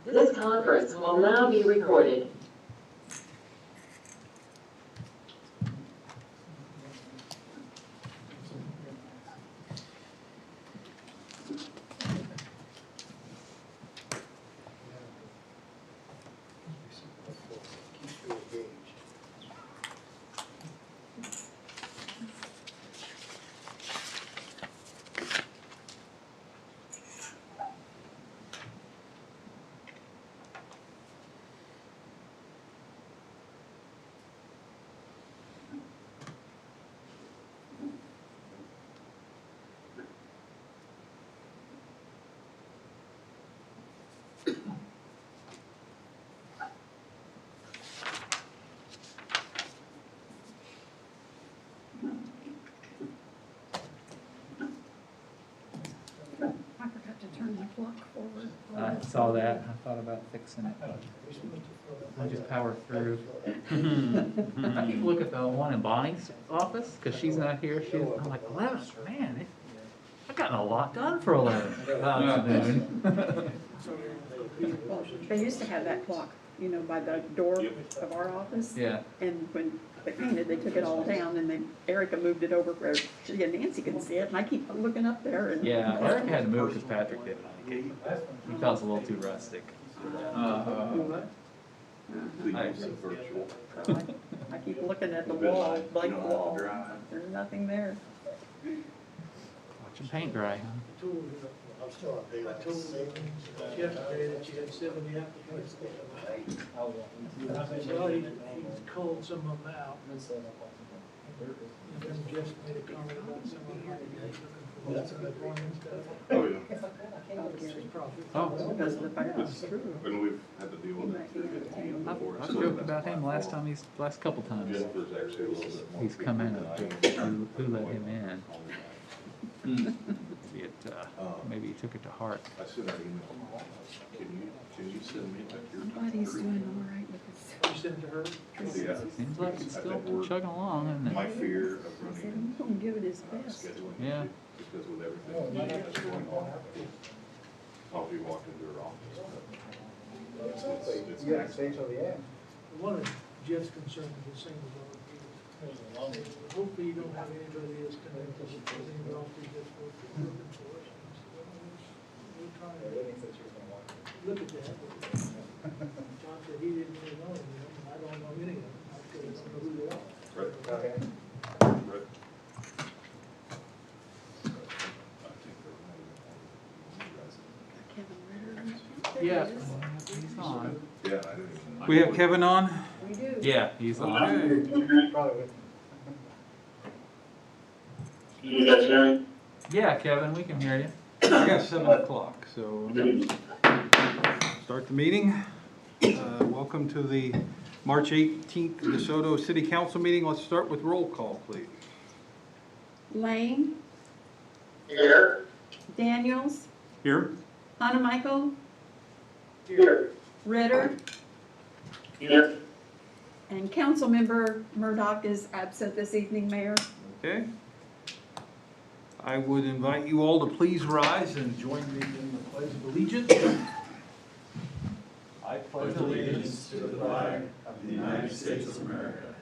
This conference will now be recorded. I forgot to turn the clock forward. I saw that. I thought about fixing it, but we'll just power through. I keep looking at the one in Bonnie's office because she's not here. I'm like, 11, man, I've gotten a lot done for 11. Well, they used to have that clock, you know, by the door of our office. Yeah. And when they painted, they took it all down, and then Erica moved it over where she and Nancy can see it, and I keep looking up there and. Yeah, Eric had to move because Patrick didn't like it. He thought it was a little too rustic. I keep looking at the wall, blank wall. There's nothing there. Watch him paint dry, huh? I told yesterday that you had 70 applicants. I said, well, he called some of them out. And then just made a comment about some of them looking for some employment stuff. Oh, yeah. This is profit. Oh, Because of the fire. And we've had to deal with it before. I've joked about him last couple times. Jennifer's actually a little bit more. He's come in and who let him in. Maybe he took it to heart. I sent that email. Can you send me like your? I'm glad he's doing all right with his. You sent it to her? Yeah. Seems like it's still chugging along, isn't My it? fear of He said running he's gonna give it his best. scheduling. Yeah. Because with everything that's going on, I'll be walking into her office. It's One of Jeff's concerns is the same as ours. Hopefully you don't have anybody that's connected to the office that's working for us. We'll try to look at that. John said he didn't really know any of them. I don't know any of them. I don't know who they are. Right. Right. Yeah, he's on. Yeah, I didn't even. We have Kevin on? We do. Yeah, he's on. You guys hear me? Yeah, Kevin, we can hear you. I got 7 o'clock, so I'm gonna start the meeting. Welcome to the March 18th DeSoto City Council meeting. Let's start with roll call, please. Lane, Here. Daniels, Here. Michael, Here. Ritter, Here. and Councilmember Murdoch is absent this evening, Mayor. Okay. I would invite you all to please rise and join me in the Pledge of Allegiance. I pledge allegiance to the flag of the United States of America,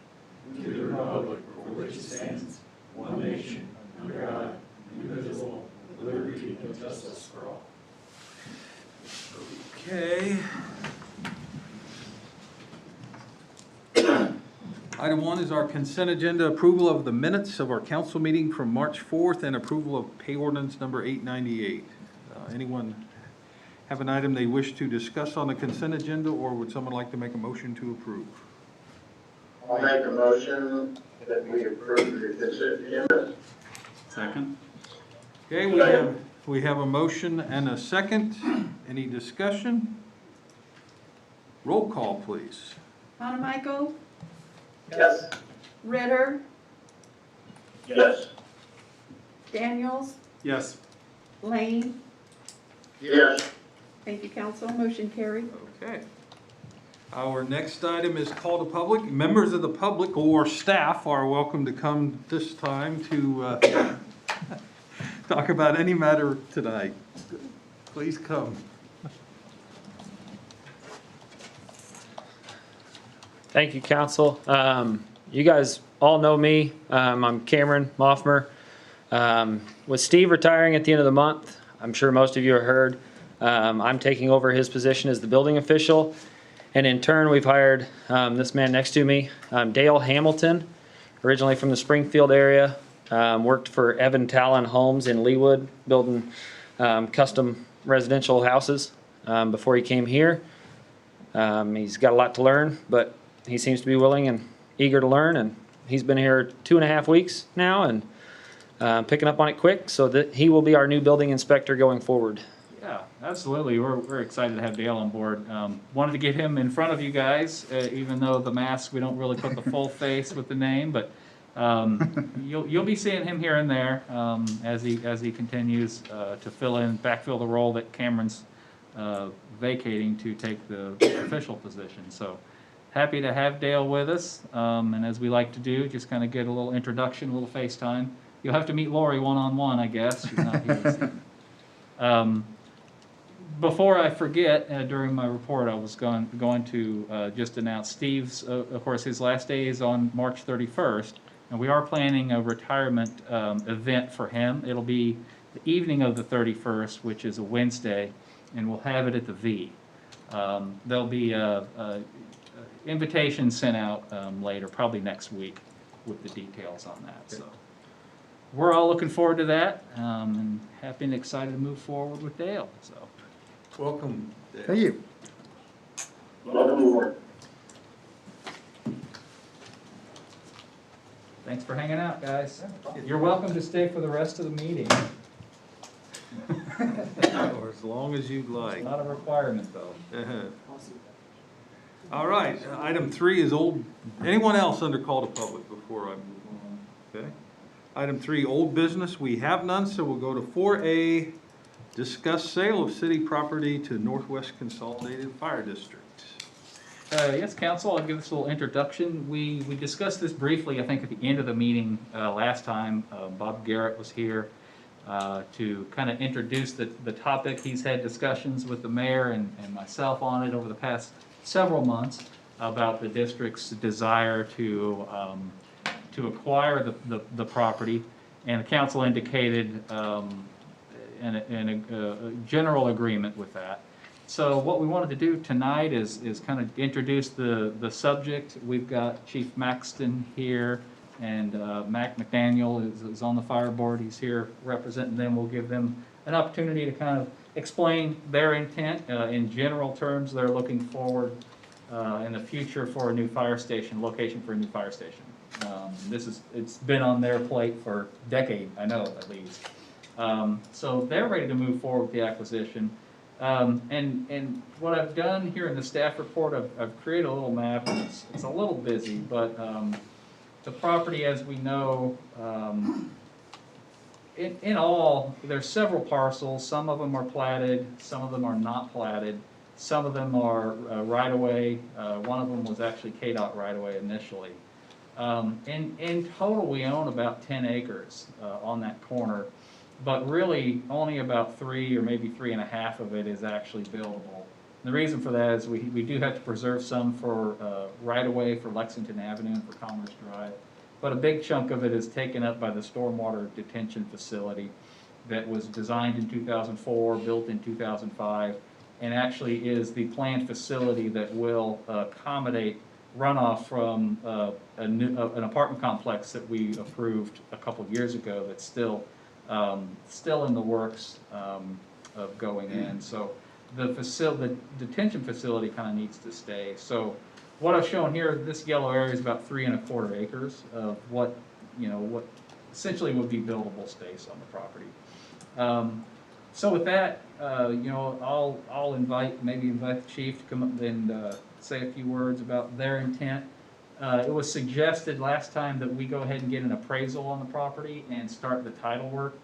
to the republic for which it stands, one nation, under God, indivisible, with liberty and justice for all. Okay. Item 1 is our consent agenda, approval of the minutes of our council meeting from March 4th and approval of pay ordinance number 898. Anyone have an item they wish to discuss on the consent agenda, or would someone like to make a motion to approve? I'll make a motion that we approve the consent agenda. Second. Okay, we have a motion and a second. Any discussion? Roll call, please. Michael, Yes. Ritter, Yes. Daniels, Yes. Lane. Yes. Thank you, council. Motion carried. Okay. Our next item is call to public. Members of the public or staff are welcome to come this time to talk about any matter tonight. Please come. Thank you, council. You guys all know me. I'm Cameron Moffmer. With Steve retiring at the end of the month, I'm sure most of you have heard, I'm taking over his position as the building official. And in turn, we've hired this man next to me, Dale Hamilton, originally from the Springfield area. Worked for Evan Talon Homes in Leawood, building custom residential houses before he came here. He's got a lot to learn, but he seems to be willing and eager to learn, and he's been here 2.5 weeks now and picking up on it quick, so that he will be our new building inspector going forward. Yeah, absolutely. We're excited to have Dale on board. Wanted to get him in front of you guys, even though the mask, we don't really put the full face with the name, but you'll be seeing him here and there as he continues to backfill the role that Cameron's vacating to take the official position. So happy to have Dale with us, and as we like to do, just kind of get a little introduction, a little FaceTime. You'll have to meet Lori one-on-one, I guess. She's not here. Before I forget, during my report, I was going to just announce Steve's, of course, his last day is on March 31st, and we are planning a retirement event for him. It'll be the evening of the 31st, which is a Wednesday, and we'll have it at the V. There'll be a invitation sent out later, probably next week, with the details on that. So we're all looking forward to that, and happy and excited to move forward with Dale. So Welcome, Dale. Thank you. Welcome aboard. thanks for hanging out, guys. You're welcome to stay for the rest of the meeting. Or as long as you'd like. Not a requirement, though. All right, item 3 is anyone else under call to public before I move on? Okay. Item 3, old business. We have none, so we'll go to 4A, discuss sale of city property to Northwest Consolidated Fire District. Yes, council, I'll give this a little introduction. We discussed this briefly, I think, at the end of the meeting last time. Bob Garrett was here to kind of introduce the topic. He's had discussions with the mayor and myself on it over the past several months about the district's desire to acquire the property, and the council indicated in a general agreement with that. So what we wanted to do tonight is kind of introduce the subject. We've got Chief Maxton here, and Mac McDaniel is on the fire board. He's here representing them. We'll give them an opportunity to kind of explain their intent. In general terms, they're looking forward in the future for a new fire station, location for a new fire station. It's been on their plate for a decade, I know, at least. So they're ready to move forward with the acquisition. And what I've done here in the staff report, I've created a little map, and it's a little busy, but the property, as we know, in all, there's several parcels. Some of them are platted, some of them are not platted, some of them are right-of-way. One of them was actually KDOT right-of-way initially. In total, we own about 10 acres on that corner, but really only about 3 or maybe 3.5 of it is actually buildable. The reason for that is we do have to preserve some for right-of-way for Lexington Avenue and for Commerce Drive, but a big chunk of it is taken up by the stormwater detention facility that was designed in 2004, built in 2005, and actually is the planned facility that will accommodate runoff from an apartment complex that we approved a couple of years ago that's still in the works of going in. So the detention facility kind of needs to stay. So what I've shown here, this yellow area is about 3¼ acres of what essentially would be buildable space on the property. So with that, I'll invite the chief to come up and say a few words about their intent. It was suggested last time that we go ahead and get an appraisal on the property and start the title work.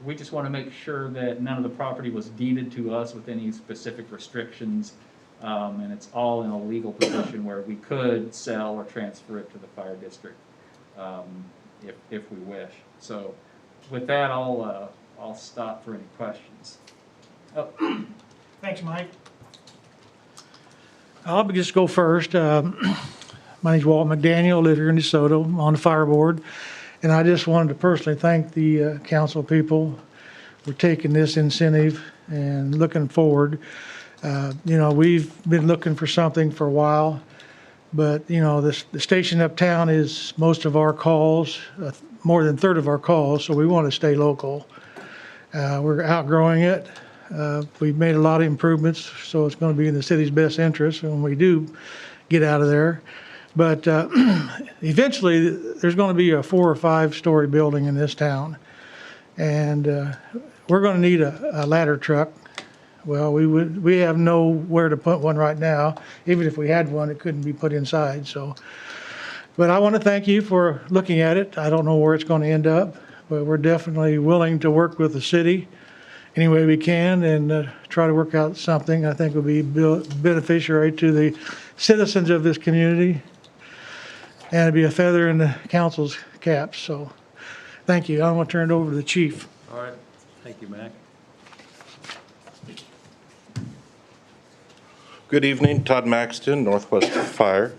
We just want to make sure that none of the property was deeded to us with any specific restrictions, and it's all in a legal position where we could sell or transfer it to the fire district if we wish. So with that, I'll stop for any questions. Oh. Thanks, Mike. I'll just go first. My name's Walt McDaniel, live here in DeSoto, I'm on the fire board. And I just wanted to personally thank the council people for taking this incentive and looking forward. We've been looking for something for a while, but, the station uptown is most of our calls, more than a third of our calls, so we want to stay local. We're outgrowing it. We've made a lot of improvements, so it's going to be in the city's best interest when we do get out of there. But eventually, there's going to be a 4 or 5 story building in this town. And we're going to need a ladder truck. Well, we have nowhere to put one right now. Even if we had one, it couldn't be put inside. So, but I want to thank you for looking at it. I don't know where it's going to end up, but we're definitely willing to work with the city any way we can and try to work out something I think will be beneficiary to the citizens of this community and it'd be a feather in the council's cap. So thank you. I want to turn it over to the chief. All right, thank you, Mac. Good evening, Todd Maxton, Northwest Fire.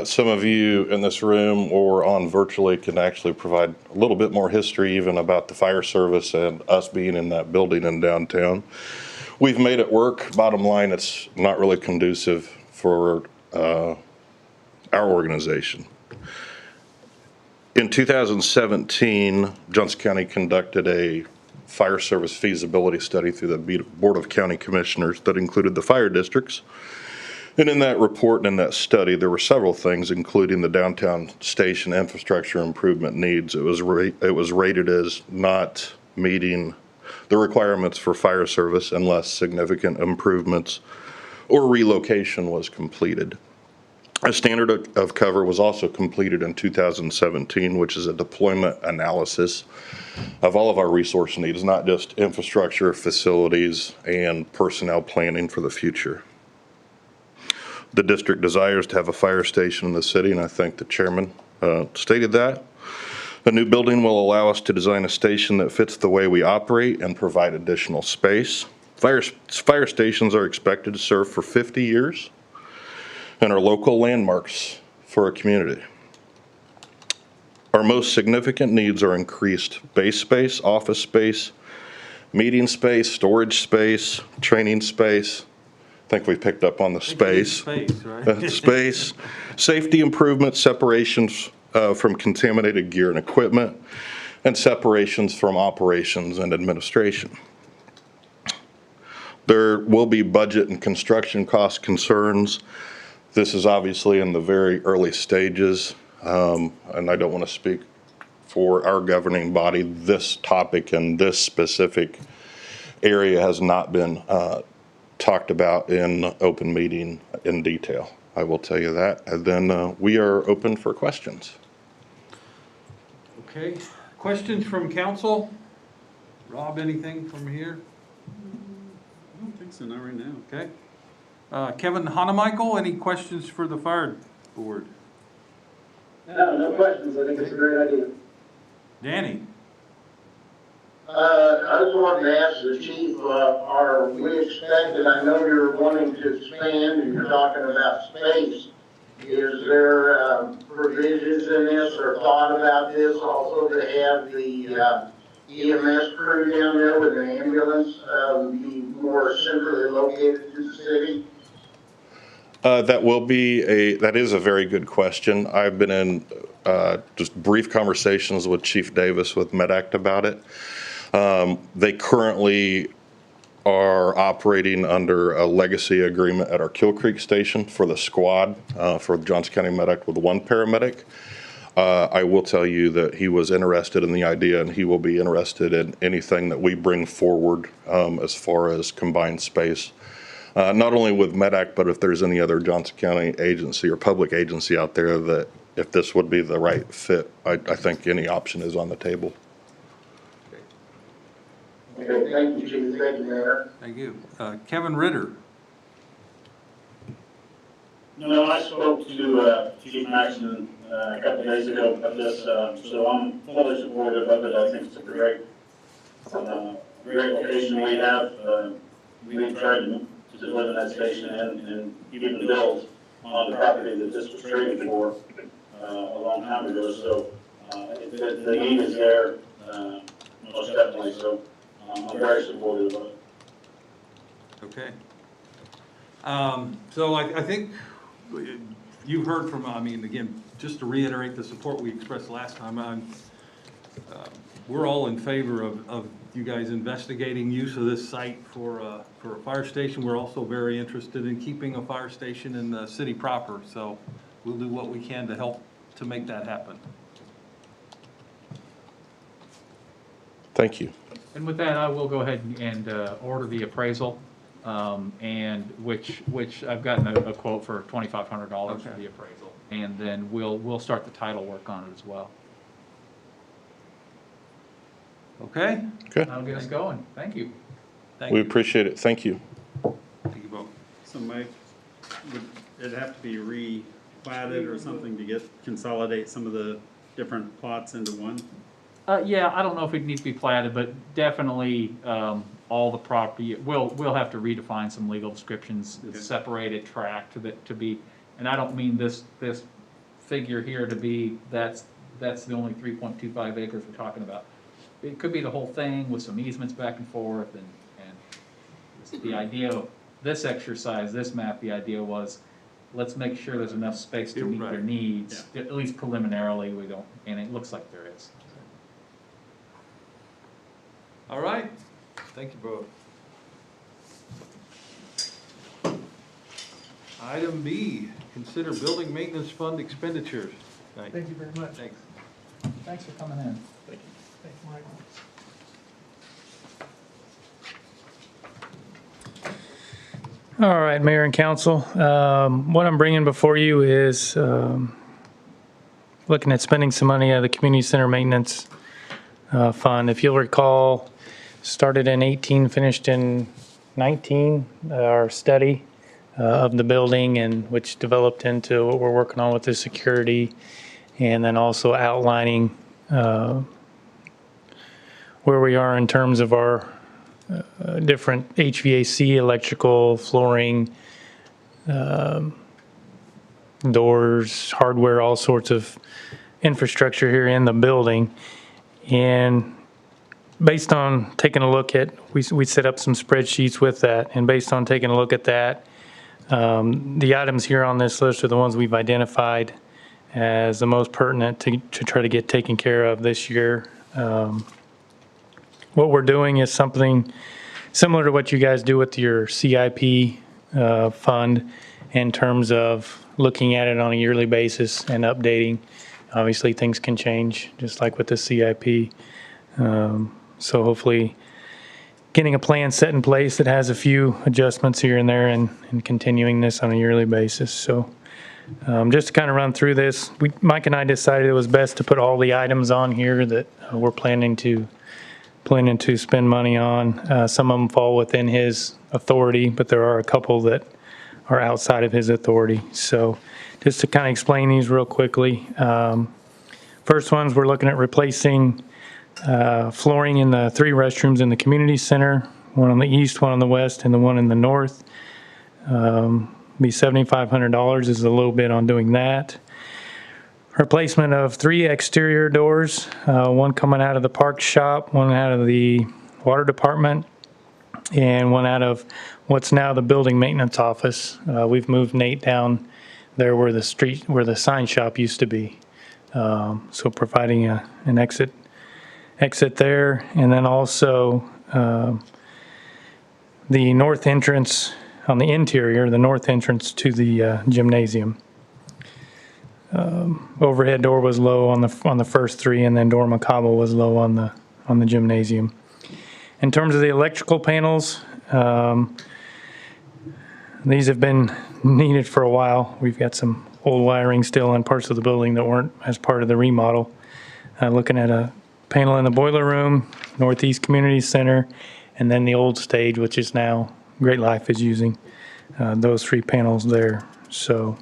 Some of you in this room or on virtually can actually provide a little bit more history even about the fire service and us being in that building in downtown. We've made it work. Bottom line, it's not really conducive for our organization. In 2017, Johnson County conducted a fire service feasibility study through the Board of County Commissioners that included the fire districts. And in that report and in that study, there were several things, including the downtown station infrastructure improvement needs. It was rated as not meeting the requirements for fire service unless significant improvements or relocation was completed. A standard of cover was also completed in 2017, which is a deployment analysis of all of our resource needs, not just infrastructure, facilities, and personnel planning for the future. The district desires to have a fire station in the city, and I think the chairman stated that. A new building will allow us to design a station that fits the way we operate and provide additional space. Fire stations are expected to serve for 50 years and are local landmarks for a community. Our most significant needs are increased base space, office space, meeting space, storage space, training space. I think we picked up on the space. Space, right? Space, safety improvements, separations from contaminated gear and equipment, and separations from operations and administration. There will be budget and construction cost concerns. This is obviously in the very early stages, and I don't want to speak for our governing body. This topic and this specific area has not been talked about in open meeting in detail. I will tell you that. And then we are open for questions. Okay, questions from council? Rob, anything from here? I don't think so, not right now. Okay. Kevin Hanemichael, any questions for the fire board? No questions. I think it's a great idea. Danny? I just wanted to ask the chief, are we expected, I know you're wanting to expand and you're talking about space. Is there provisions in this or thought about this also to have the EMS crew down there with an ambulance be more centrally located to the city? That is a very good question. I've been in just brief conversations with Chief Davis with MedAct about it. They currently are operating under a legacy agreement at our Kill Creek station for the squad for Johnson County MedAct with one paramedic. I will tell you that he was interested in the idea and he will be interested in anything that we bring forward as far as combined space. Not only with MedAct, but if there's any other Johnson County agency or public agency out there that if this would be the right fit, I think any option is on the table. Okay, thank you, Chief. Thank you, Mayor. Thank you. Kevin Ritter? No, I spoke to Chief Maxton a couple of days ago about this, so I'm fully supportive of it. I think it's a great location we have. We tried to live in that station and even build on the property that this was traded for, a long time ago, so, the need is there, most definitely, so, I'm very supportive of it. Okay. So I think you've heard from, I mean, again, just to reiterate the support we expressed last time, we're all in favor of you guys investigating use of this site for a fire station. We're also very interested in keeping a fire station in the city proper, so we'll do what we can to help to make that happen. Thank you. And with that, I will go ahead and order the appraisal, and which I've gotten a quote for $2,500 for Okay. the appraisal. And then we'll start the title work on it as well. Okay? Okay. That'll get us going. Thank you. Thank We you. appreciate it. Thank you. Thank you both. So Mike, would it have to be re-platted or something to consolidate some of the different plots into one? Yeah, I don't know if it needs to be platted, but definitely, all the property, we'll have to redefine some legal descriptions, Okay. separated tract to be, and I don't mean this figure here to be, that's the only 3.25 acres we're talking about. It could be the whole thing with some easements back and forth, and the idea of this exercise, this map, the idea was, let's make sure there's enough space to meet their Right. needs, at least preliminarily, we don't, and it looks like there is. All right. Thank you both. Item B, consider building maintenance fund expenditures. Thank you very much. Thanks. Thanks for coming in. Thanks, Mike. All right, Mayor and Council, what I'm bringing before you is looking at spending some money out of the Community Center Maintenance Fund. If you'll recall, started in 18, finished in 19, our study of the building, and which developed into what we're working on with the security, and then also outlining where we are in terms of our different HVAC, electrical, flooring, doors, hardware, all sorts of infrastructure here in the building. And based on taking a look at, we set up some spreadsheets with that, and based on taking a look at that, the items here on this list are the ones we've identified as the most pertinent to try to get taken care of this year. What we're doing is something similar to what you guys do with your CIP fund in terms of looking at it on a yearly basis and updating. Obviously, things can change, just like with the CIP. So hopefully getting a plan set in place that has a few adjustments here and there, and continuing this on a yearly basis. So just to kind of run through this, Mike and I decided it was best to put all the items on here that we're planning to spend money on. Some of them fall within his authority, but there are a couple that are outside of his authority. So just to kind of explain these real quickly. First ones, we're looking at replacing flooring in the 3 restrooms in the community center, one on the east, one on the west, and the one in the north. Be $7,500 is a little bit on doing that. Replacement of 3 exterior doors, one coming out of the park shop, one out of the water department, and one out of what's now the building maintenance office. We've moved Nate down there where the sign shop used to be. So providing an exit there, and then also the north entrance on the interior, the north entrance to the gymnasium. Overhead door was low on the first 3, and then door macabre was low on the gymnasium. In terms of the electrical panels, these have been needed for a while. We've got some old wiring still in parts of the building that weren't as part of the remodel. Looking at a panel in the boiler room, Northeast Community Center, and then the old stage, which is now Great Life is using those 3 panels there. So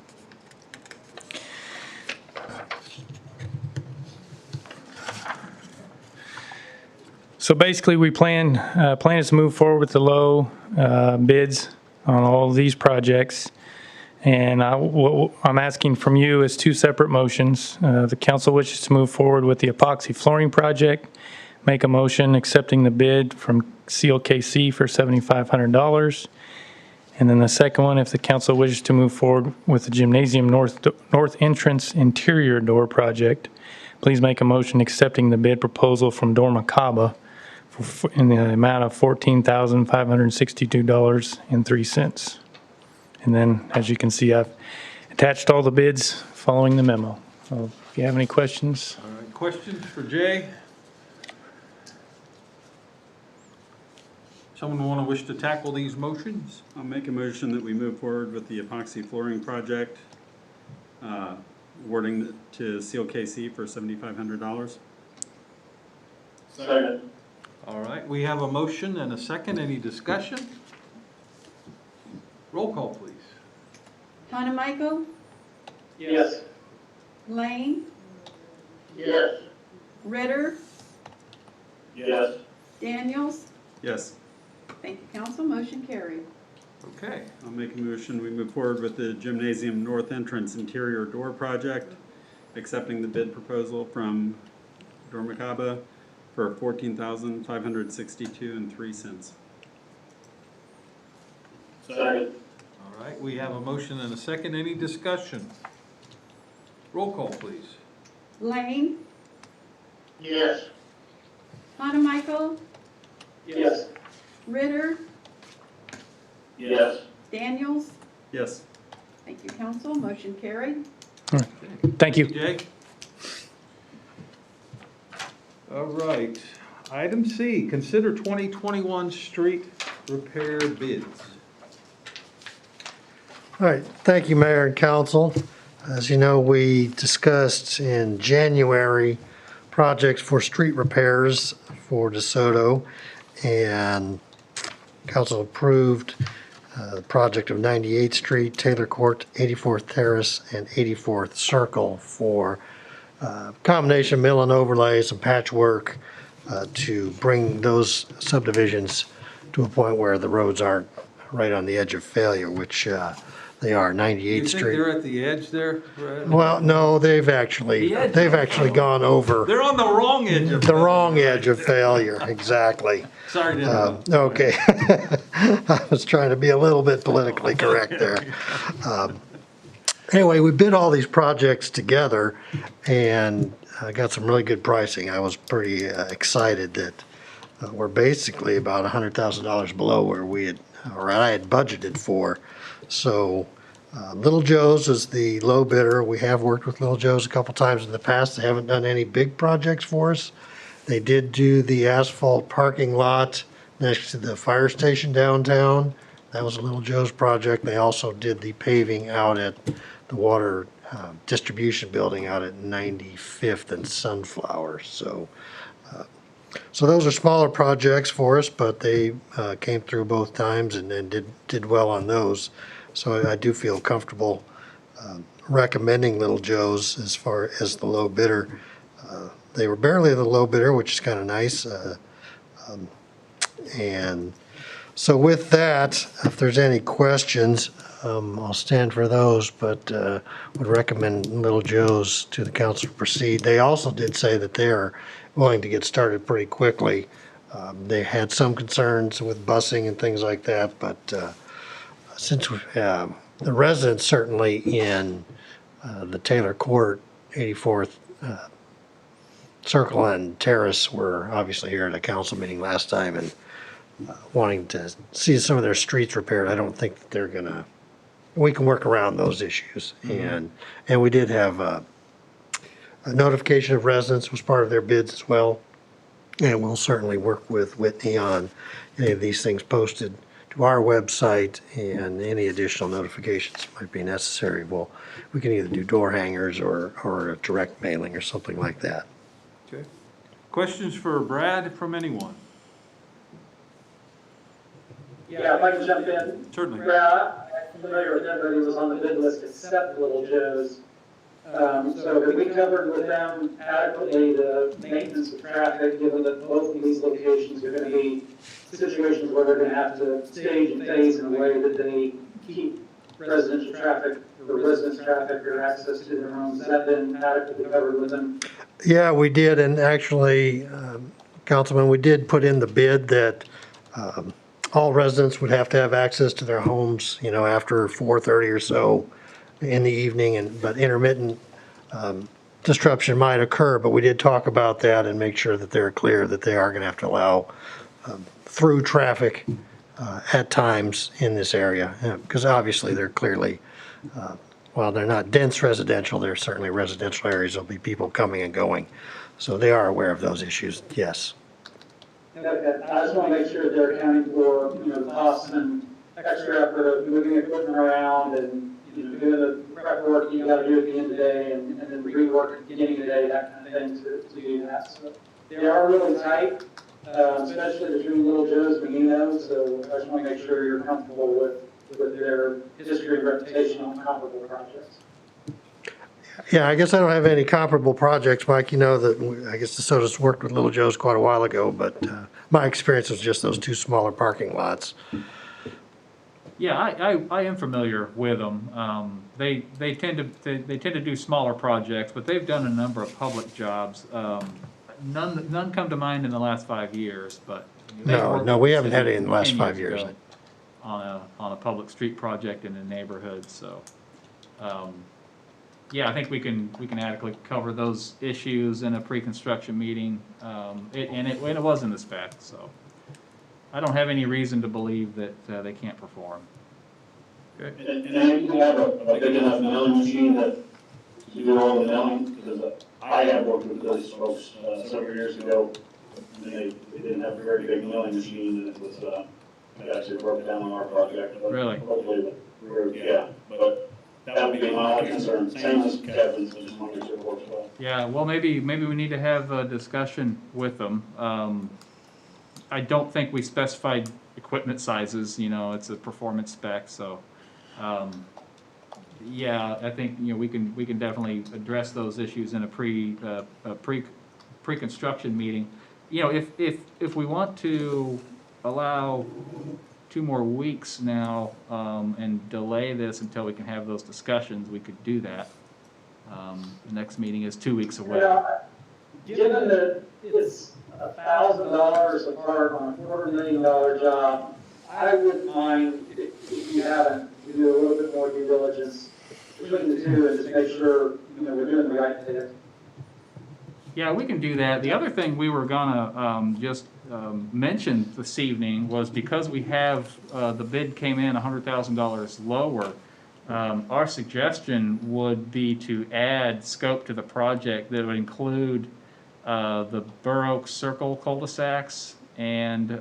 basically, we plan is to move forward with the low bids on all of these projects, And what I'm asking from you is two separate motions. The council wishes to move forward with the epoxy flooring project. Make a motion accepting the bid from CLKC for $7,500. And then the second one, if the council wishes to move forward with the gymnasium north entrance interior door project, please make a motion accepting the bid proposal from Dormacaba in the amount of $14,562.03. And then, as you can see, I've attached all the bids following the memo. So if you have any questions. All right, questions for Jay? Someone want to wish to tackle these motions? I'll make a motion that we move forward with the epoxy flooring project, awarding to CLKC for $7,500. Second. All right, we have a motion and a second. Any discussion? Roll call, please. Michael, Yes. Lane, Yes. Ritter, Yes. Daniels. Yes. Thank you, council. Motion carried. Okay, I'll make a motion, we move forward with the gymnasium north entrance interior door project, accepting the bid proposal from Dormacaba for $14,562.03. Second. All right, we have a motion and a second. Any discussion? Roll call, please. Lane, Yes. Michael, Yes. Ritter, Yes. Daniels. Yes. Thank you, council. Motion carried. Thank you. Jay? All right. Item C, consider 2021 street repair bids. All right, thank you, Mayor and Council. As you know, we discussed in January projects for street repairs for DeSoto, and Council approved the project of 98th Street, Taylor Court, 84th Terrace, and 84th Circle for combination mill and overlays and patchwork to bring those subdivisions to a point where the roads aren't right on the edge of failure, which they are. 98th You think Street. they're at the edge there, Brad? Well, no, they've actually gone over They're on the wrong edge of the wrong edge of failure, exactly. Sorry to interrupt. Okay. I was trying to be a little bit politically correct there. Anyway, we bid all these projects together and got some really good pricing. I was pretty excited that we're basically about $100,000 below where I had budgeted for. So Little Joe's is the low bidder. We have worked with Little Joe's a couple times in the past. They haven't done any big projects for us. They did do the asphalt parking lot next to the fire station downtown. That was a Little Joe's project. They also did the paving out at the water distribution building out at 95th and Sunflower. So those are smaller projects for us, but they came through both times and did well on those. So I do feel comfortable recommending Little Joe's as far as the low bidder. They were barely the low bidder, which is kind of nice. And so with that, if there's any questions, I'll stand for those, but would recommend Little Joe's to the council to proceed. They also did say that they are willing to get started pretty quickly. They had some concerns with busing and things like that, but since the residents certainly in the Taylor Court, 84th Circle and Terrace were obviously here at a council meeting last time and wanting to see some of their streets repaired. I don't think that they're gonna, we can work around those issues. And we did have a notification of residents was part of their bids as well. And we'll certainly work with Whitney on any of these things posted to our website and any additional notifications might be necessary. Well, we can either do door hangers or a direct mailing or something like that. Okay. Questions for Brad from anyone? Yeah, if I can jump in. Certainly. Yeah, I'm familiar with everybody who was on the bid list except Little Joe's. So have we covered with them adequately the maintenance of traffic, given that both of these locations are gonna be situations where they're gonna have to stage and phase in a way that they keep residential traffic, or residence traffic, or access to their homes. Has that been adequately covered with them? Yeah, we did, and actually, Councilman, we did put in the bid that all residents would have to have access to their homes, after 4:30 or so in the evening, but intermittent disruption might occur, but we did talk about that and make sure that they're clear that they are going to have to allow through traffic at times in this area, because obviously they're clearly, while they're not dense residential, they're certainly residential areas. There'll be people coming and going. So they are aware of those issues, yes. Okay, I just want to make sure they're accounting for, costs and extra effort of moving equipment around and, doing the prep work you got to do at the end of the day and then rework at the beginning of the day, that kind of thing to do that. So they are really tight, especially between Little Joe's and Menino's, so I just want to make sure you're comfortable with their history and reputation on comparable projects. Yeah, I guess I don't have any comparable projects, Mike. That I guess DeSoto's worked with Little Joe's quite a while ago, but my experience was just those two smaller parking lots. Yeah, I am familiar with them. They tend to do smaller projects, but they've done a number of public jobs. None come to mind in the last 5 years, but No, we haven't had it in the last 5 years. On a public street project in the neighborhood. So, yeah, I think we can adequately cover those issues in a pre-construction meeting. It was in the spec, so. I don't have any reason to believe that they can't perform. Okay. And you have a big enough milling machine that you do all the milling, because I have worked with those folks several years ago. And they didn't have a very big milling machine, and it was, it actually broke down on our project. But Really? hopefully, yeah, but that would be my only concern. Same as Kevin's, but just want to make sure it works well. Yeah, well, maybe we need to have a discussion with them. I don't think we specified equipment sizes, it's a performance spec, so, yeah, I think, we can definitely address those issues in a pre-construction meeting. If we want to allow 2 more weeks now, and delay this until we can have those discussions, we could do that. The next meeting is 2 weeks away. Given that it's $1,000 apart on a $250,000 job, I wouldn't mind if you haven't, to do a little bit more due diligence between the two and just make sure, we're doing the right thing. Yeah, we can do that. The other thing we were gonna just mention this evening was because we have the bid came in $100,000 lower. Our suggestion would be to add scope to the project that would include the Burr Oak Circle cul-de-sacs and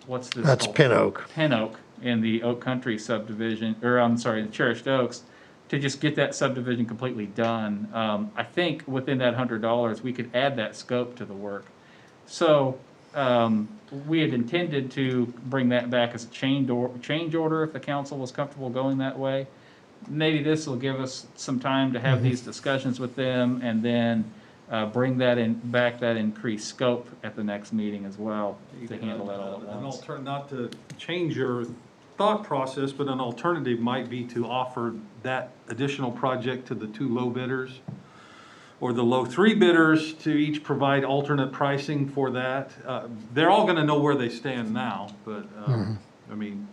what's this? That's called? Pin Oak. Pin Oak in the Oak Country subdivision, or I'm sorry, the Cherished Oaks, to just get that subdivision completely done. I think within that $100, we could add that scope to the work. So we had intended to bring that back as a change order if the council was comfortable going that way. Maybe this will give us some time to have these discussions with them and then bring that back that increased scope at the next meeting as well to handle that all at once. Not to change your thought process, but an alternative might be to offer that additional project to the 2 low bidders or the low 3 bidders to each provide alternate pricing for that. They're all going to know where they stand now, but I mean,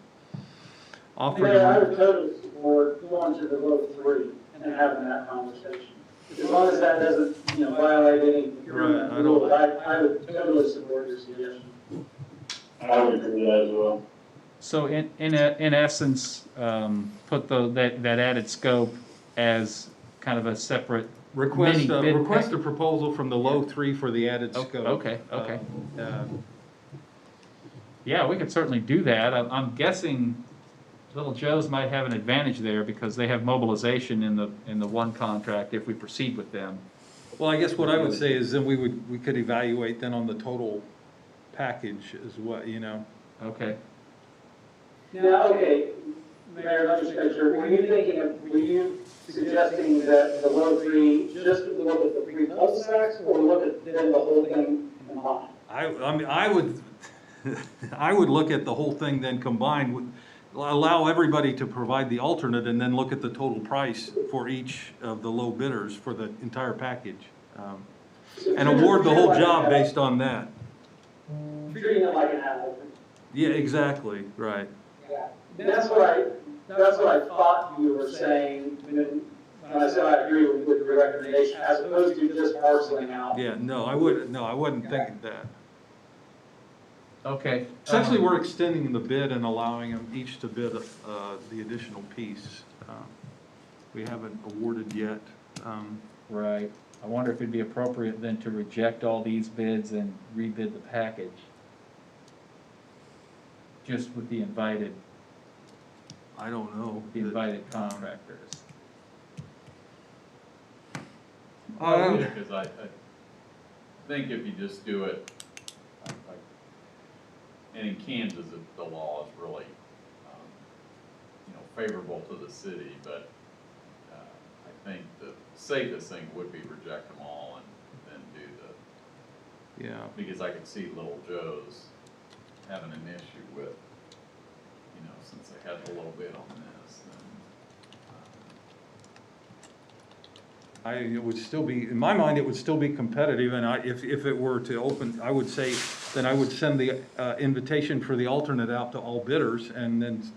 offer. Yeah, I would totally support going to the low 3 and having that conversation. As long as that doesn't, violate any agreement rule, I would totally support your suggestion. I would agree with that as well. So in essence, put that added scope as kind of a separate Request mini bid a proposal from the low 3 for the added scope. Okay. Yeah, we could certainly do that. I'm guessing Little Joe's might have an advantage there because they have mobilization in the one contract if we proceed with them. Well, I guess what I would say is then we could evaluate then on the total package as well, Okay. Now, okay, Mayor, let me just make sure, were you suggesting that the low 3, just look at the 3 cul-de-sacs or look at then the whole thing combined? I mean, I would look at the whole thing then combined with, allow everybody to provide the alternate and then look at the total price for each of the low bidders for the entire package. And award the whole job based on that. Treating it like an apple. Yeah, exactly, right. Yeah. That's what I thought you were saying when I said I agree with your recommendation, as opposed to just parceling out. Yeah, no, I wasn't thinking that. Okay. Essentially, we're extending the bid and allowing them each to bid the additional piece. We haven't awarded yet. Right. I wonder if it'd be appropriate then to reject all these bids and rebid the package. Just with the invited I don't know. contractors. Because I think if you just do it, like, and in Kansas, the law is really, favorable to the city, but I think the safest thing would be reject them all and then do Yeah. because I could see Little Joe's having an issue with, since they had a little bit on this, then. It would still be, in my mind, it would still be competitive, and if it were to open, I would say, then I would send the invitation for the alternate out to all bidders, and then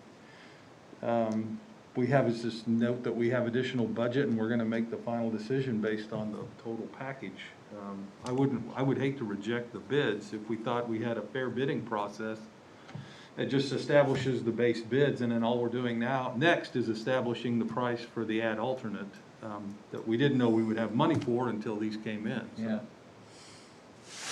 we have is this note that we have additional budget, and we're gonna make the final decision based on the total package. I would hate to reject the bids if we thought we had a fair bidding process. It just establishes the base bids, and then all we're doing next is establishing the price for the ad alternate, that we didn't know we would have money for until these came in. So. Yeah.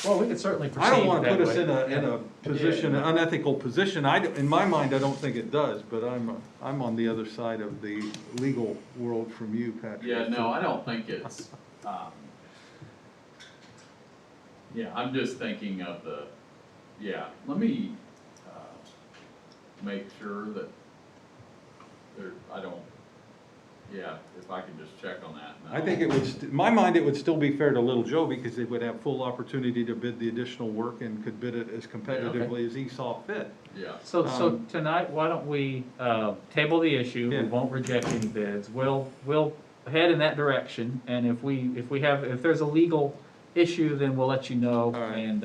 Well, we could certainly proceed I don't want to that put us way. in a position, an unethical position. In my mind, I don't think it does, but I'm on the other side of the legal world from you, Patrick. Yeah, no, I don't think it's, I'm just thinking of let me, make sure that if I could just check on that. I think it would, in my mind, it would still be fair to Little Joe because they would have full opportunity to bid the additional work and could bid it as competitively as he saw fit. Yeah. So tonight, why don't we table the issue? Yeah. We won't reject any bids. We'll head in that direction, and if there's a legal issue, then we'll let you know. All right. And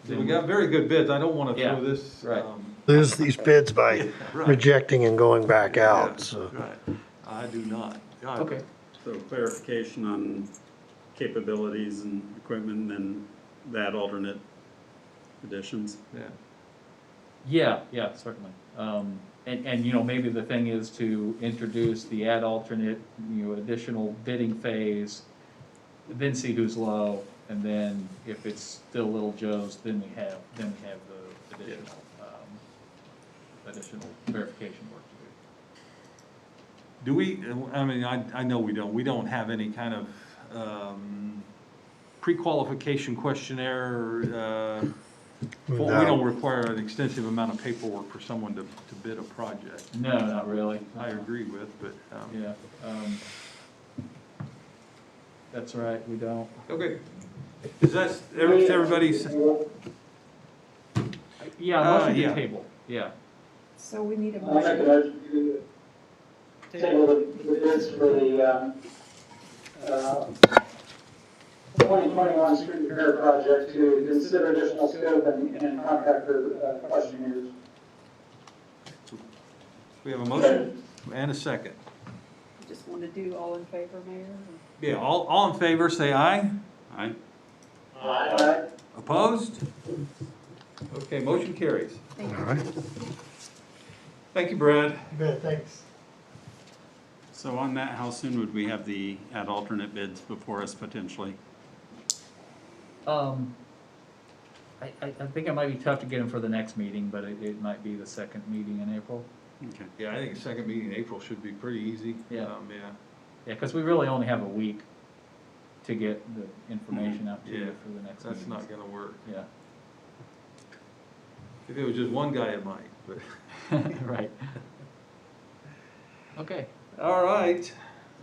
We got very good bids. I don't want to Yeah, throw this. right. Lose these bids by Right. rejecting and going back Yeah, out, so. Right. I do not. Okay. So clarification on capabilities and equipment and that alternate additions. Yeah. Yeah, certainly. And maybe the thing is to introduce the ad alternate, additional bidding phase, then see who's low, and then if it's still Little Joe's, then we have the additional verification work to do. Do we, I know we don't have any kind of pre-qualification questionnaire. We don't require an extensive amount of paperwork for someone to bid a project. No, not really. I agree with, but. Yeah. That's right, we don't. Okay. Is that, everybody's? Yeah, motion yeah. to table, yeah. So we need a I'll make a motion. motion to table the bids for the 2021 street repair project to consider additional scope and contractor questionnaires. We have a motion and a second. Just want to do all in favor, Mayor? Yeah, all in favor, say aye. Aye. Aye. Opposed? Okay, motion carries. Thank All you. right. Thank you, Brad. Thanks. So on that, how soon would we have the ad alternate bids before us potentially? I think it might be tough to get them for the next meeting, but it might be the second meeting in April. Okay. Yeah, I think the second meeting in April should be pretty easy. Yeah. Yeah. Yeah, because we really only have a week to get the information out to Yeah, you for the next meeting. That's not gonna work. Yeah, If it was just one guy, it might, but. right. Okay. All right.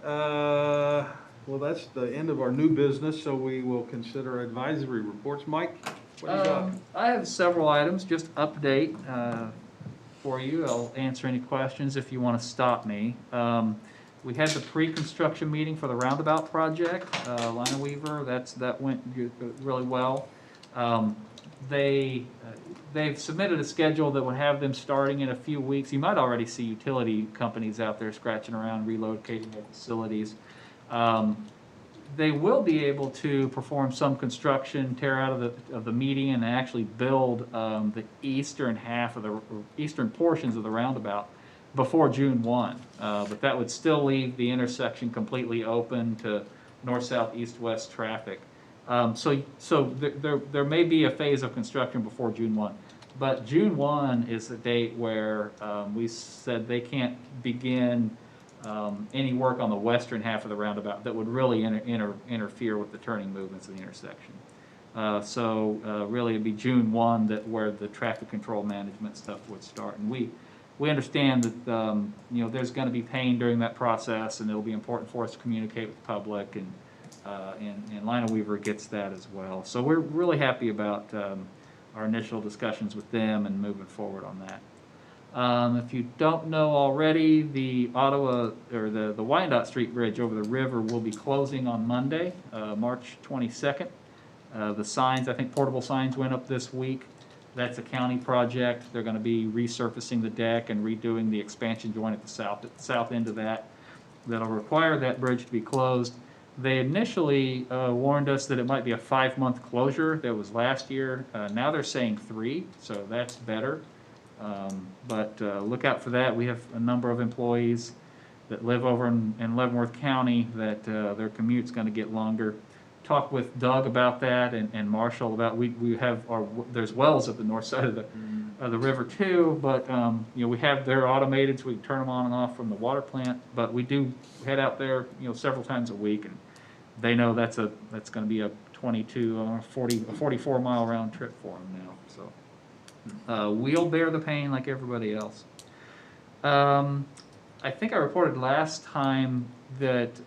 Well, that's the end of our new business, so we will consider advisory reports. Mike, what do you got? I have several items, just update for you. I'll answer any questions if you want to stop me. We had the pre-construction meeting for the roundabout project, Lina Weaver, that went really well. They've submitted a schedule that would have them starting in a few weeks. You might already see utility companies out there scratching around, relocating their facilities. They will be able to perform some construction, tear out of the median, and actually build the eastern half of the eastern portions of the roundabout before June 1. But that would still leave the intersection completely open to north, south, east, west traffic. So there may be a phase of construction before June 1. But June 1 is the date where we said they can't begin any work on the western half of the roundabout that would really interfere with the turning movements of the intersection. Really it'd be June 1 where the traffic control management stuff would start. And we understand that there's going to be pain during that process, and it'll be important for us to communicate with the public, and Lina Weaver gets that as well. So we're really happy about our initial discussions with them and moving forward on that. If you don't know already, the Ottawa, or the Wyandotte Street Bridge over the river will be closing on Monday, March 22nd. The signs, I think portable signs went up this week. That's a county project. They're going to be resurfacing the deck and redoing the expansion joint at the south end of that. That'll require that bridge to be closed. They initially warned us that it might be a 5-month closure. That was last year. Now they're saying 3, so that's better. But look out for that. We have a number of employees that live over in Leavenworth County that their commute's going to get longer. Talk with Doug about that and Marshall about we have there's wells at the north side of the river too, but they're automated, so we can turn them on and off from the water plant. But we do head out there several times a week, and they know that's going to be a 44 mile round trip for them now. So we'll bear the pain like everybody else. I think I reported last time that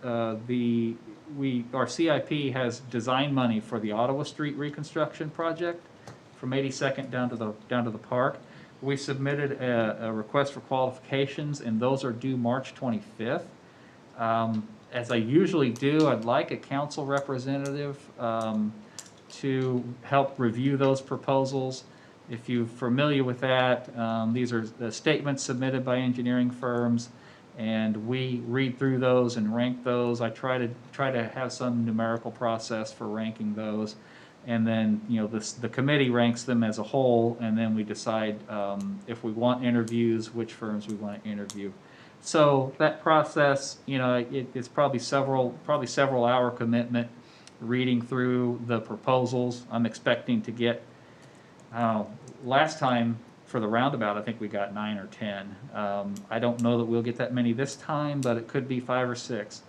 our CIP has design money for the Ottawa Street reconstruction project from 82nd down to the park. We submitted a request for qualifications, and those are due March 25th. As I usually do, I'd like a council representative to help review those proposals. If you're familiar with that, these are the statements submitted by engineering firms, and we read through those and rank those. I try to have some numerical process for ranking those, and then the committee ranks them as a whole, and then we decide if we want interviews, which firms we want to interview. So that process, it's probably several hour commitment reading through the proposals. I'm expecting to get last time for the roundabout, I think we got 9 or 10. I don't know that we'll get that many this time, but it could be 5 or 6.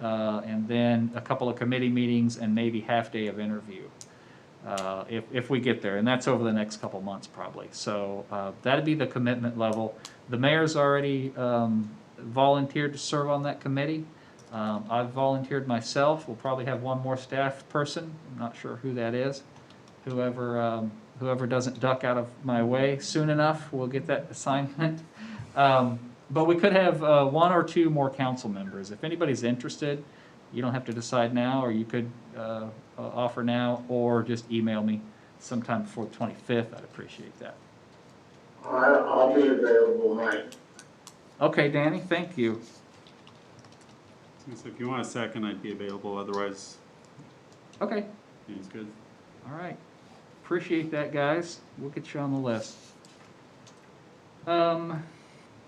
And then a couple of committee meetings and maybe half day of interview if we get there. And that's over the next couple months probably. So that'd be the commitment level. The mayor's already volunteered to serve on that committee. I've volunteered myself. We'll probably have one more staff person. I'm not sure who that is. Whoever doesn't duck out of my way soon enough will get that assignment. But we could have 1 or 2 more council members. If anybody's interested, you don't have to decide now, or you could offer now, or just email me sometime before the 25th. I'd appreciate that. I'll be available, Mike. Okay, Danny, thank you. So if you want a second, I'd be available. Otherwise, okay, it's good. All right. Appreciate that, guys. We'll get you on the list.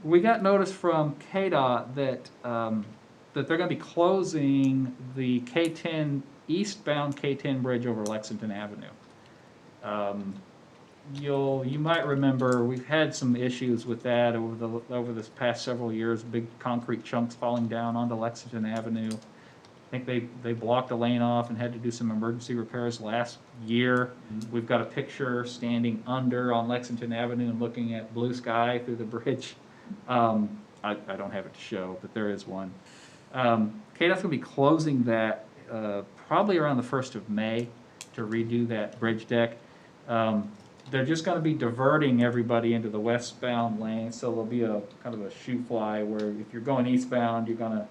We got notice from KDOT that they're going to be closing the K10 eastbound K10 bridge over Lexington Avenue. You might remember we've had some issues with that over this past several years. Big concrete chunks falling down onto Lexington Avenue. I think they blocked a lane off and had to do some emergency repairs last year. We've got a picture standing under on Lexington Avenue and looking at blue sky through the bridge. I don't have it to show, but there is one. KDOT's going to be closing that probably around the 1st of May to redo that bridge deck. they're just gonna be diverting everybody into the westbound lane, so there'll be a kind of a shoe fly where if you're going eastbound, you're gonna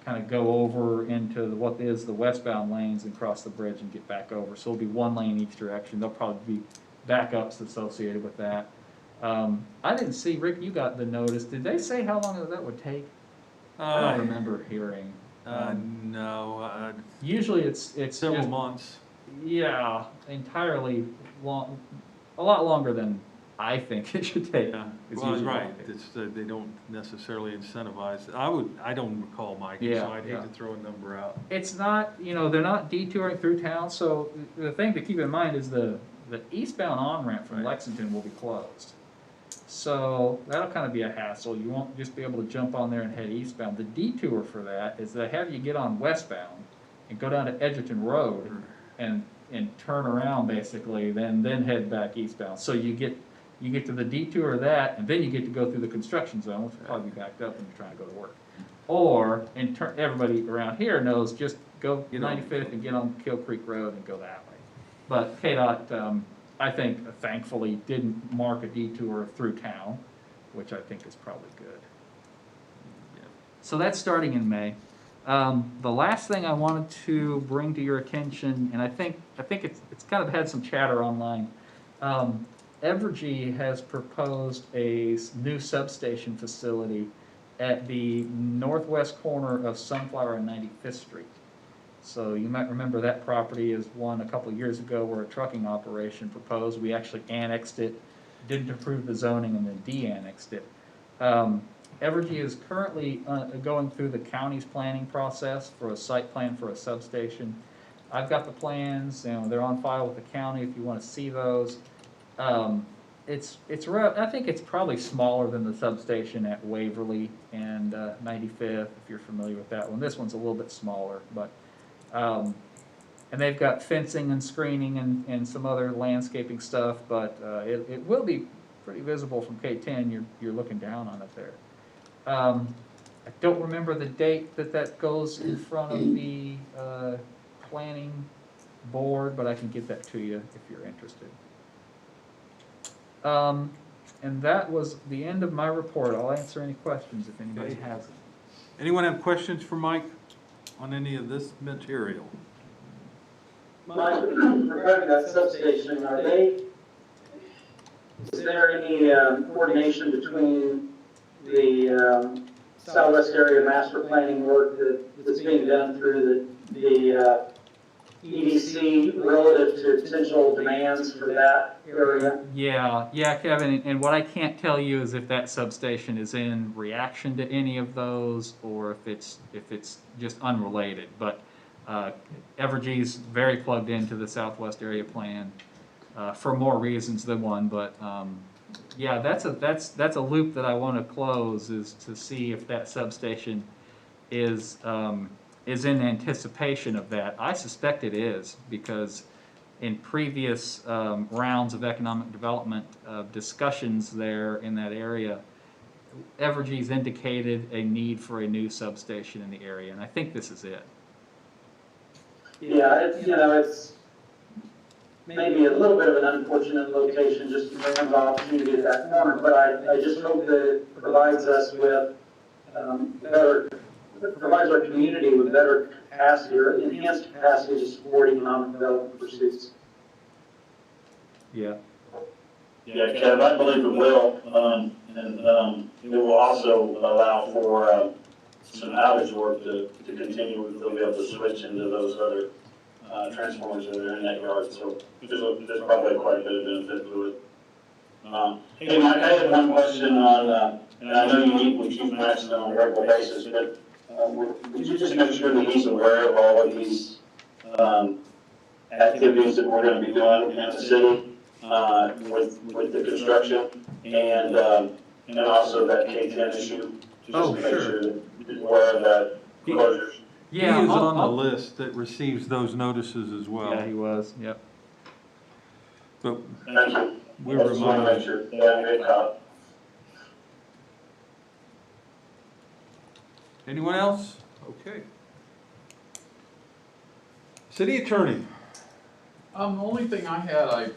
kind of go over into what is the westbound lanes and cross the bridge and get back over. So it'll be one lane each direction. There'll probably be backups associated with that. I didn't see, Rick, you got the notice. Did they say how long that would take? I don't remember hearing. No, Usually it's several just, months. yeah, entirely long, a lot longer than I think it should take. Yeah, It's well, usually right, what it takes. it's, they don't necessarily incentivize, I don't recall, Mike, Yeah, so I'd hate yeah. to throw a number out. It's not, they're not detouring through town, so the thing to keep in mind is the eastbound on-ramp from Right. Lexington will be closed. So that'll kind of be a hassle. You won't just be able to jump on there and head eastbound. The detour for that is they have you get on westbound and go down to Edgerton Road and turn around basically, then head back eastbound. So you get to the detour of that, and then you get to go through the construction zone, which will probably be backed up when you're trying to go to work. Or, everybody around here knows, just go 95th and get on Kill Creek Road and go that way. But KDOT, I think, thankfully, didn't mark a detour through town, which I think is probably good. So that's starting in May. The last thing I wanted to bring to your attention, and I think it's kind of had some chatter online. Evergy has proposed a new substation facility at the northwest corner of Sunflower and 95th Street. So you might remember that property is one a couple of years ago where a trucking operation proposed. We actually annexed it, didn't approve the zoning, and then de-annexed it. Evergy is currently going through the county's planning process for a site plan for a substation. I've got the plans, they're on file with the county if you want to see those. I think it's probably smaller than the substation at Waverly and 95th, if you're familiar with that one. This one's a little bit smaller, but and they've got fencing and screening and some other landscaping stuff, but it will be pretty visible from K10. You're looking down on it there. I don't remember the date that goes in front of the planning board, but I can get that to you if you're interested. And that was the end of my report. I'll answer any questions if anybody has them. Anyone have questions for Mike on any of this material? Mike, regarding that substation, is there any coordination between the Southwest area master planning work that's being done through the EDC relative to potential demands for that area? Yeah, Kevin, and what I can't tell you is if that substation is in reaction to any of those or if it's just unrelated. But Evergy's very plugged into the Southwest area plan for more reasons than one. But yeah, that's a loop that I want to close, is to see if that substation is in anticipation of that. I suspect it is, because in previous rounds of economic development discussions there in that area, Evergy's indicated a need for a new substation in the area, and I think this is it. Yeah, it's maybe a little bit of an unfortunate location, just to bring the opportunity at that corner, but I just hope that it provides us with provides our community with better capacity or enhanced capacity to support economic development pursuits. Yeah. Yeah, Kev, I believe it will, and it will also allow for some outage work to continue. They'll be able to switch into those other transformers that are in that yard, so there's probably quite a bit of benefit to it. Hey, Mike, I had one question on, and I know you meet with Chief Maxson on a regular basis, but would you just make sure that he's aware of all of these activities that we're going to be doing in the city with the construction and also that K10 issue? Just to make sure that he's aware of that closures. Yeah, He is on the list that receives those notices as well. Yeah, he was. Yep. But Thank you. we're I just want to make reminded. sure that I get caught. Anyone else? Okay. City Attorney. The only thing I had,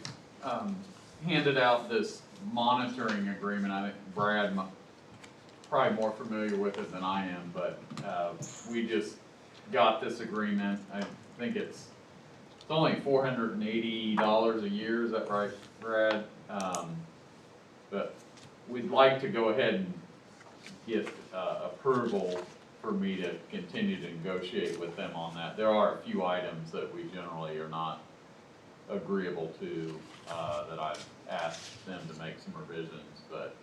handed out this monitoring agreement. I think Brad probably more familiar with it than I am, but we just got this agreement. I think it's only $480 a year. Is that right, Brad? But we'd like to go ahead and get approval for me to continue to negotiate with them on that. There are a few items that we generally are not agreeable to, that I've asked them to make some revisions, but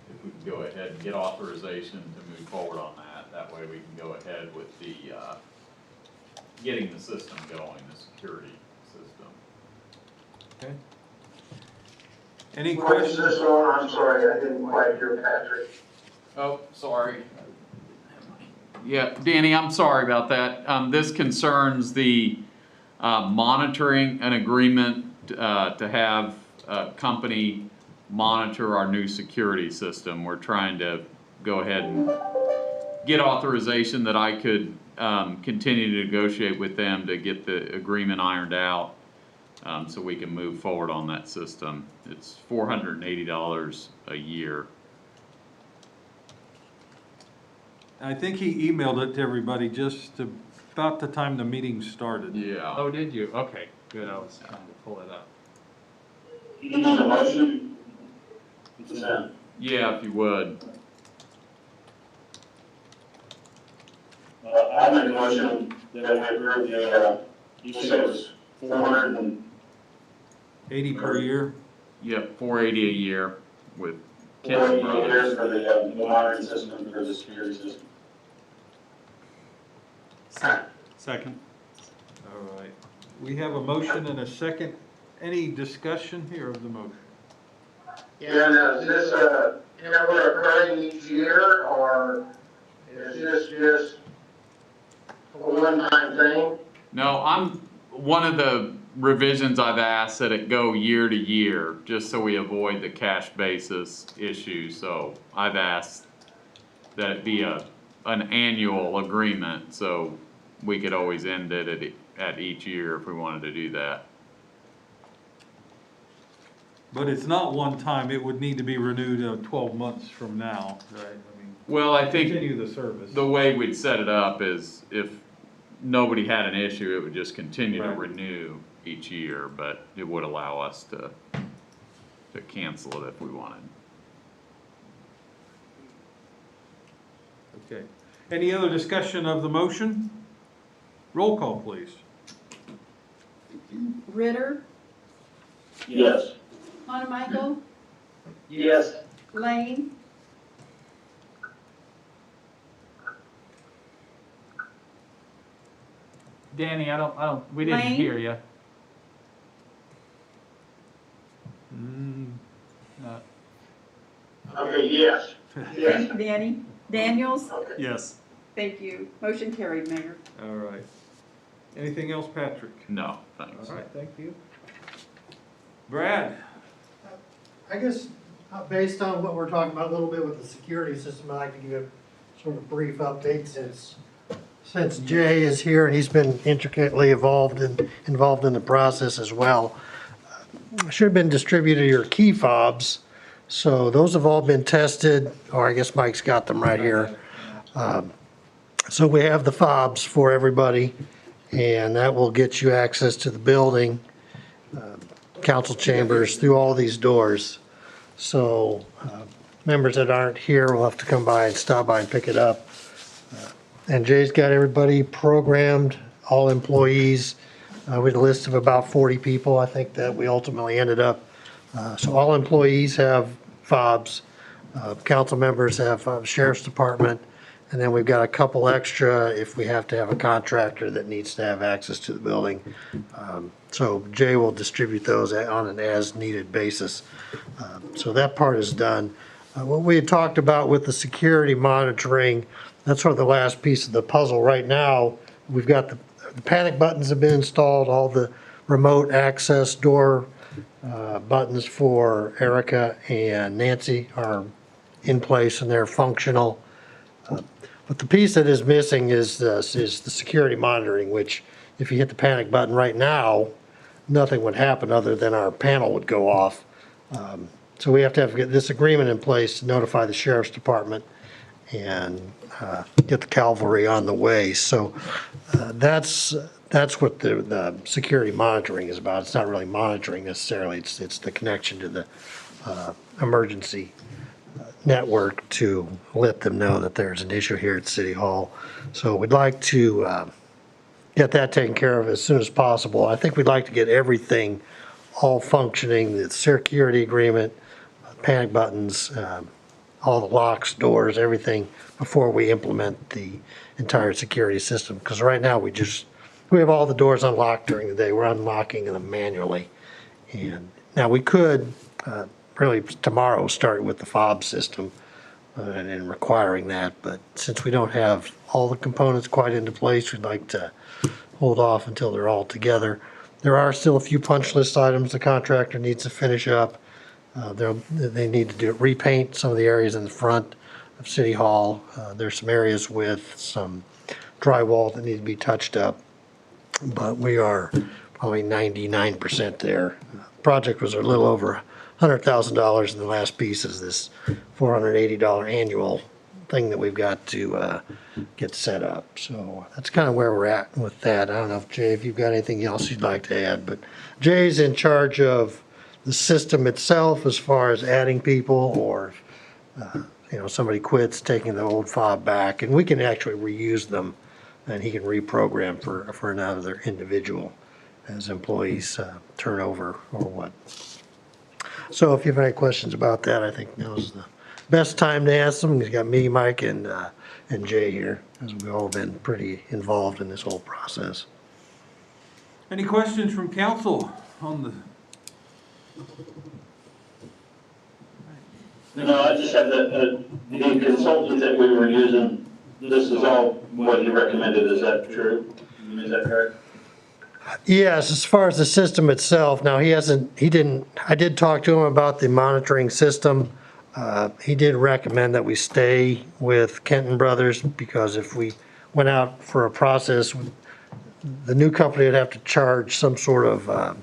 if we can go ahead and get authorization to move forward on that, that way we can go ahead with the, getting the system going, the security system. Okay. Any What is questions? this on? I'm sorry, I didn't quite hear Patrick. Oh, sorry. Yeah, Danny, I'm sorry about that. This concerns the monitoring an agreement to have a company monitor our new security system. We're trying to go ahead and get authorization that I could continue to negotiate with them to get the agreement ironed out, so we can move forward on that system. It's $480 a year. I think he emailed it to everybody just about the time the meeting started. Yeah. Oh, did you? Okay, good. I was trying to pull it up. You need a motion? Consent. Yeah, if you would. I make a motion that we approve the, you said it was 80 per year? Yep, $480 a year with $480 Brothers. for the monitoring system for the security system. Second. All right. We have a motion and a second. Any discussion here of the motion? Yeah, now, is this, ever occurring each year, or is this just a one-time thing? No, one of the revisions I've asked that it go year to year, just so we avoid the cash basis issue. So I've asked that it be an annual agreement, so we could always end it at each year if we wanted to do that. But it's not one time, it would need to be renewed 12 months from now, right? I mean, Well, I think continue the service. the way we'd set it up is if nobody had an issue, it would just continue to Right. renew each year, but it would allow us to cancel it if we wanted. Okay. Any other discussion of the motion? Roll call, please. Ritter, Yes. Monaco, Yes. Lane, Danny, we didn't Lane? hear you. Okay, yes. Yes. Danny, Daniels, Yes. thank you. Motion carried, Mayor. All right. Anything else, Patrick? No, thanks. All right, thank you. Brad? I guess, based on what we're talking about a little bit with the security system, I'd like to give a sort of brief update since Jay is here and he's been intricately involved in the process as well. Should have been distributed your key fobs, so those have all been tested, or I guess Mike's got them right here. So we have the fobs for everybody, and that will get you access to the building, council chambers, through all these doors. So members that aren't here will have to come by and stop by and pick it up. And Jay's got everybody programmed, all employees, with a list of about 40 people, I think, that we ultimately ended up. So all employees have fobs, council members have sheriff's department, and then we've got a couple extra if we have to have a contractor that needs to have access to the building. So Jay will distribute those on an as-needed basis. So that part is done. What we had talked about with the security monitoring, that's sort of the last piece of the puzzle right now. We've got the panic buttons have been installed, all the remote access door buttons for Erica and Nancy are in place and they're functional. But the piece that is missing is the security monitoring, which if you hit the panic button right now, nothing would happen other than our panel would go off. So we have to get this agreement in place to notify the sheriff's department and get the cavalry on the way. So that's what the security monitoring is about. It's not really monitoring necessarily. It's the connection to the emergency network to let them know that there's an issue here at City Hall. So we'd like to get that taken care of as soon as possible. I think we'd like to get everything all functioning, the security agreement, panic buttons, all the locks, doors, everything, before we implement the entire security system. Because right now we have all the doors unlocked during the day. We're unlocking them manually. And now we could really tomorrow start with the fob system and requiring that. But since we don't have all the components quite into place, we'd like to hold off until they're all together. There are still a few punch list items the contractor needs to finish up. They need to repaint some of the areas in the front of City Hall. There's some areas with some drywall that need to be touched up, but we are probably 99% there. Project was a little over $100,000, and the last piece is this $480 annual thing that we've got to get set up. So that's kind of where we're at with that. I don't know if Jay, if you've got anything else you'd like to add, but Jay's in charge of the system itself as far as adding people, or somebody quits, taking the old fob back, and we can actually reuse them, and he can reprogram for another individual as employees turn over or what. So if you have any questions about that, I think now's the best time to ask them. He's got me, Mike, and Jay here, as we've all been pretty involved in this whole process. Any questions from council on the? No, I just had the consultant that we were using, this is all what he recommended, is that true? Is that correct? Yes, as far as the system itself, now I did talk to him about the monitoring system. He did recommend that we stay with Kenton Brothers, because if we went out for a process, the new company would have to charge some sort of a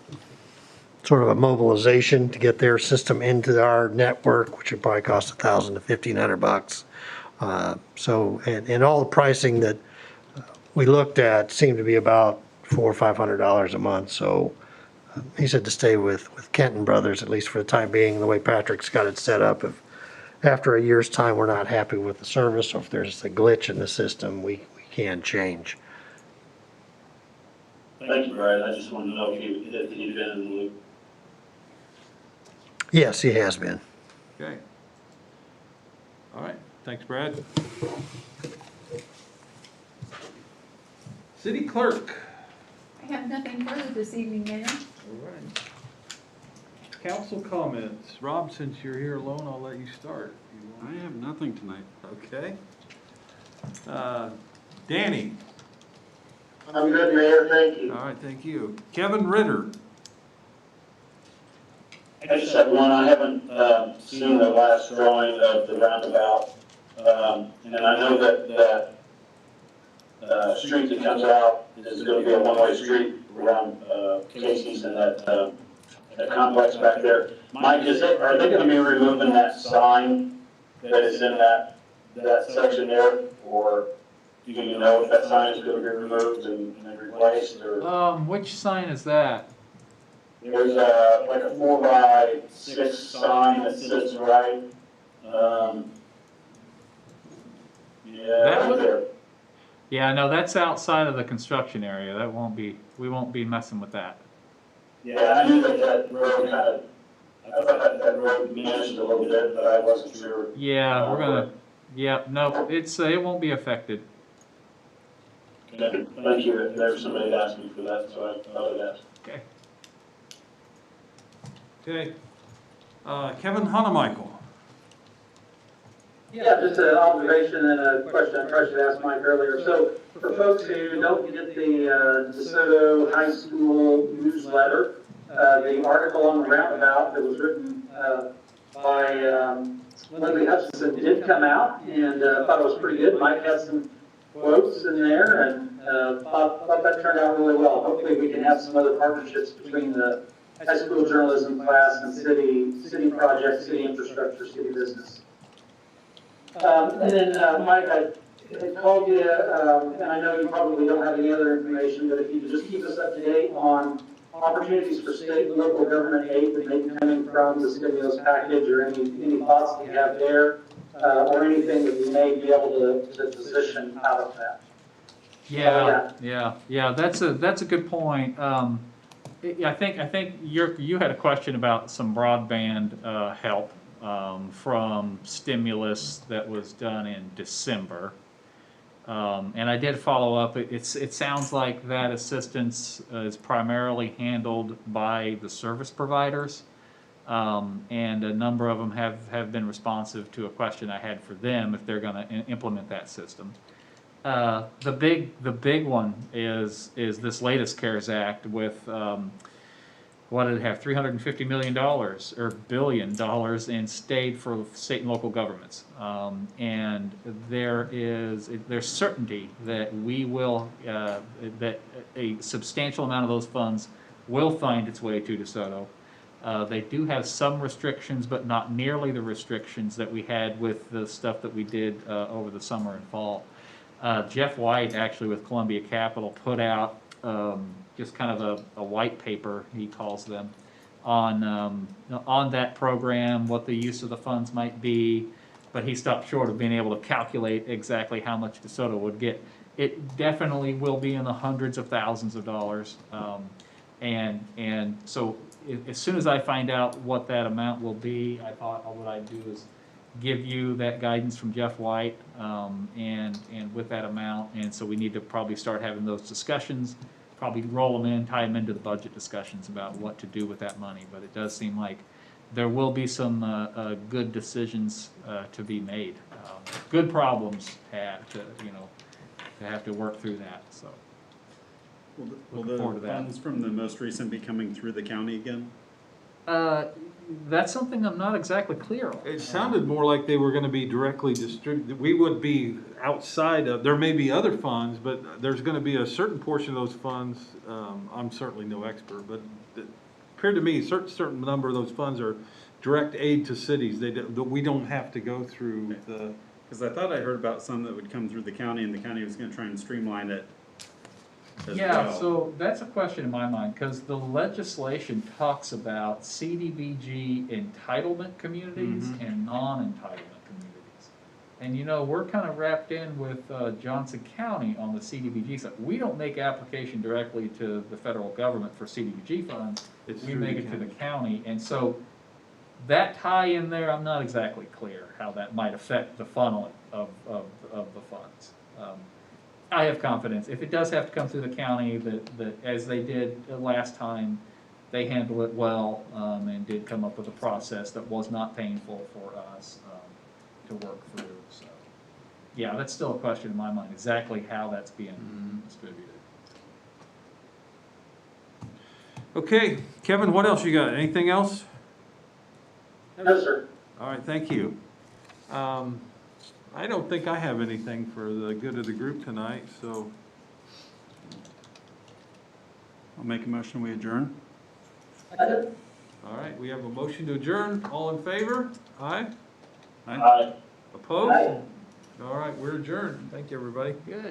mobilization to get their system into our network, which would probably cost $1,000 to $1,500. So, and all the pricing that we looked at seemed to be about $400 or $500 a month. So he said to stay with Kenton Brothers, at least for the time being, the way Patrick's got it set up. If after a year's time we're not happy with the service, or if there's a glitch in the system, we can change. Thank you, Brad. I just wanted to know if you'd been in the loop. Yes, he has been. Okay. All right, thanks, Brad. City clerk. I have nothing further this evening, Mayor. All right. Council comments. Rob, since you're here alone, I'll let you start. I have nothing tonight. Okay. Danny. I'm good, Mayor, thank you. All right, thank you. Kevin Ritter. I just have one, I haven't seen the last drawing of the roundabout, and I know that street that comes out is gonna be a one-way street around Casey's and that complex back there. Mike, are they gonna be removing that sign that is in that section there, or do you know if that sign is gonna be removed and replaced, or? Which sign is that? There's like a 4x6 sign that sits right, That right one? there. Yeah, no, that's outside of the construction area. We won't be messing with that. Yeah, I knew that road I thought that road managed a little bit, but I wasn't sure. Yeah, no, it won't be affected. Okay, thank you. There was somebody that asked me for that, so I thought I'd ask. Okay. Okay. Kevin Hunemichael. Yeah, just an observation and a question I probably should ask Mike earlier. So for folks who don't get the DeSoto High School newsletter, the article on the roundabout that was written by Leslie Hutchinson did come out, and thought it was pretty good. Mike had some quotes in there, and thought that turned out really well. Hopefully we can have some other partnerships between the high school journalism class and city projects, city infrastructure, city business. And then, Mike, I had called you, and I know you probably don't have any other information, but if you could just keep us up to date on opportunities for state and local government aid that may be coming from the stimulus package, or any thoughts that you have there, or anything that we may be able to position out of that. Yeah, that's a good point. I think you had a question about some broadband help from stimulus that was done in December. And I did follow up. It sounds like that assistance is primarily handled by the service providers. And a number of them have been responsive to a question I had for them if they're going to implement that system. The big one is this latest CARES Act with what did it have, $350 million or $1 billion in state for state and local governments, and there's certainty that we will that a substantial amount of those funds will find its way to DeSoto. They do have some restrictions, but not nearly the restrictions that we had with the stuff that we did over the summer and fall. Jeff White, actually with Columbia Capital, put out just kind of a white paper, he calls them, on that program, what the use of the funds might be, but he stopped short of being able to calculate exactly how much DeSoto would get. It definitely will be in the hundreds of thousands of dollars, and so as soon as I find out what that amount will be, I thought what I'd do is give you that guidance from Jeff White, and with that amount, and so we need to probably start having those discussions, probably roll them in, tie them into the budget discussions about what to do with that money. But it does seem like there will be some good decisions to be made. Good problems to have to work through that. So Will the funds from the most recent be coming through the county again? That's something I'm not exactly clear on. It sounded more like they were going to be directly distributed. We would be outside of, there may be other funds, but there's going to be a certain portion of those funds. I'm certainly no expert, but it appeared to me a certain number of those funds are direct aid to cities. We don't have to go through the. Because I thought I heard about some that would come through the county, and the county was going to try and streamline it. So that's a question in my mind, because the legislation talks about CDBG entitlement communities and non-entitlement communities. And we're kind of wrapped in with Johnson County on the CDBG side. We don't make application directly to the federal government for CDBG funds. We make it to the county. And so that tie in there, I'm not exactly clear how that might affect the funneling of the funds. I have confidence, if it does have to come through the county, that as they did last time, they handle it well, and did come up with a process that was not painful for us to work through. So, yeah, that's still a question in my mind, exactly how that's being distributed. Okay, Kevin, what else you got? Anything else? No, sir. All right, thank you. I don't think I have anything for the good of the group tonight, so. I'll make a motion, we adjourn. All right, we have a motion to adjourn. All in favor? Aye? Aye. Opposed? Aye. All right, we're adjourned. Thank you, everybody. Good.